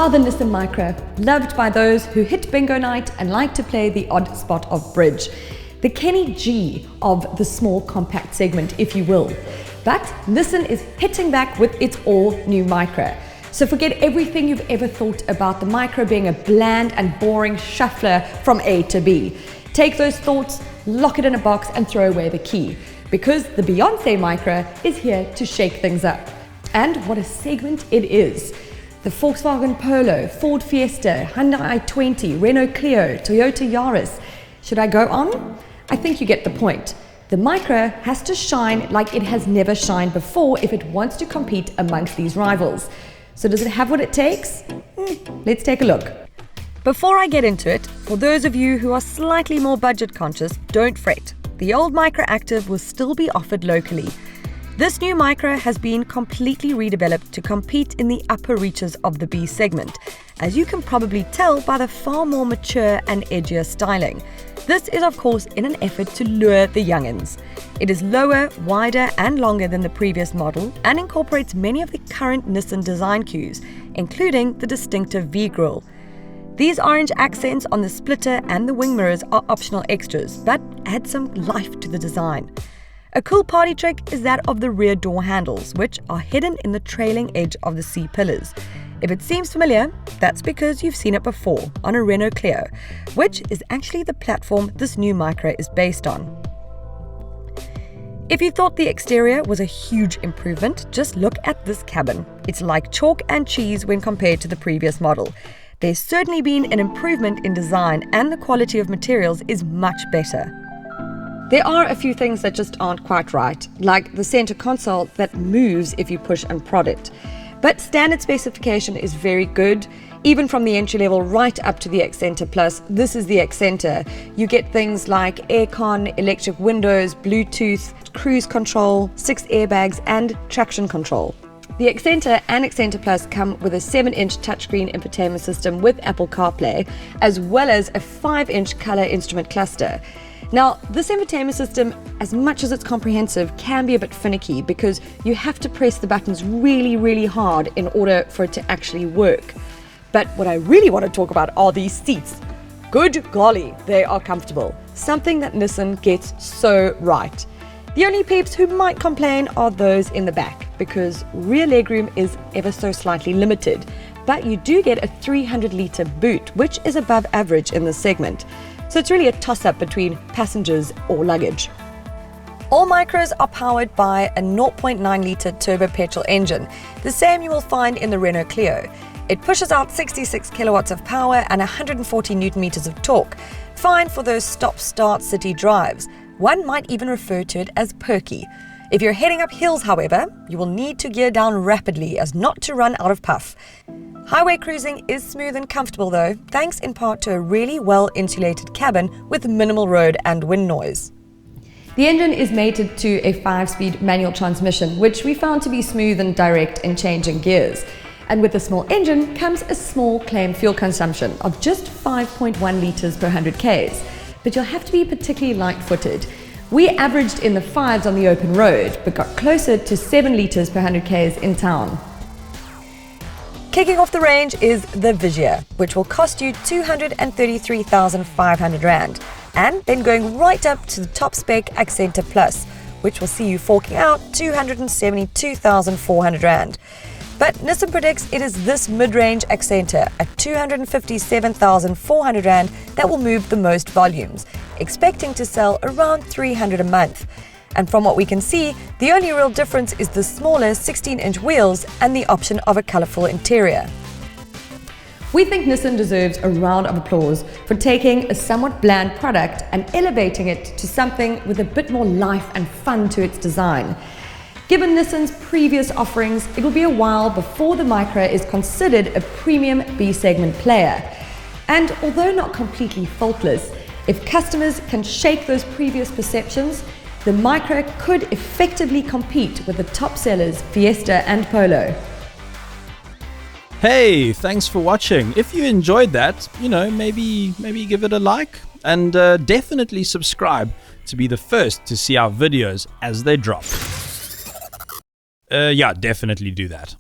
are the Nissan Micra, loved by those who hit bingo night and like to play the odd spot of bridge. The Kenny G of the small compact segment, if you will. But Nissan is hitting back with its all-new Micra. So forget everything you've ever thought about the Micra being a bland and boring shuffler from A to B. Take those thoughts, lock it in a box and throw away the key. Because the Beyonce Micra is here to shake things up. And what a segment it is. The Volkswagen Polo, Ford Fiesta, Hyundai i20, Renault Clio, Toyota Yaris. Should I go on? I think you get the point. The Micra has to shine like it has never shined before if it wants to compete amongst these rivals. So does it have what it takes? Let's take a look. Before I get into it, for those of you who are slightly more budget conscious, don't fret. The old Micra Active will still be offered locally. This new Micra has been completely redeveloped to compete in the upper reaches of the B segment, as you can probably tell by the far more mature and edgier styling. This is of course in an effort to lure the youngins. It is lower, wider and longer than the previous model and incorporates many of the current Nissan design cues, including the distinctive V-grille. These orange accents on the splitter and the wing mirrors are optional extras, but add some life to the design. A cool party trick is that of the rear door handles, which are hidden in the trailing edge of the C-pillars. If it seems familiar, that's because you've seen it before on a Renault Clio, which is actually the platform this new Micra is based on. If you thought the exterior was a huge improvement, just look at this cabin. It's like chalk and cheese when compared to the previous model. There's certainly been an improvement in design and the quality of materials is much better. There are a few things that just aren't quite right, like the center console that moves if you push and prod it. But standard specification is very good. Even from the entry level right up to the Accenter Plus, this is the Accenter. You get things like aircon, electric windows, Bluetooth, cruise control, 6 airbags and traction control. The Accenter and Accenter Plus come with a 7-inch touchscreen infotainment system with Apple CarPlay, as well as a 5-inch color instrument cluster. Now, this infotainment system, as much as it's comprehensive, can be a bit finicky because you have to press the buttons really hard in order for it to actually work. But what I really want to talk about are these seats. Good golly, they are comfortable. Something that Nissan gets so right. The only peeps who might complain are those in the back because rear legroom is ever so slightly limited. But you do get a 300-litre boot, which is above average in this segment. So it's really a toss-up between passengers or luggage. All Micras are powered by a 0.9-litre turbo petrol engine, the same you will find in the Renault Clio. It pushes out 66 kilowatts of power and 140 newton meters of torque, fine for those stop-start city drives. One might even refer to it as perky. If you're heading up hills, however, you will need to gear down rapidly as not to run out of puff. Highway cruising is smooth and comfortable though, thanks in part to a really well-insulated cabin with minimal road and wind noise. The engine is mated to a 5-speed manual transmission, which we found to be smooth and direct in changing gears. And with the small engine comes a small claimed fuel consumption of just 5.1 litres per 100 Ks. But you'll have to be particularly light-footed. We averaged in the 5s on the open road, but got closer to 7 litres per 100 Ks in town. Kicking off the range is the Vigia, which will cost you 233,500 Rand, and then going right up to the top spec Accenter Plus, which will see you forking out 272,400 Rand. But Nissan predicts it is this mid-range Accenter at 257,400 Rand that will move the most volumes, expecting to sell around 300 a month. And from what we can see, the only real difference is the smaller 16-inch wheels and the option of a colourful interior. We think Nissan deserves a round of applause for taking a somewhat bland product and elevating it to something with a bit more life and fun to its design. Given Nissan's previous offerings, it will be a while before the Micra is considered a premium B-segment player. And although not completely faultless, if customers can shake those previous perceptions, the Micra could effectively compete with the top sellers Fiesta and Polo. Hey, thanks for watching. If you enjoyed that, maybe give it a like and definitely subscribe to be the first to see our videos as they drop. Yeah, definitely do that.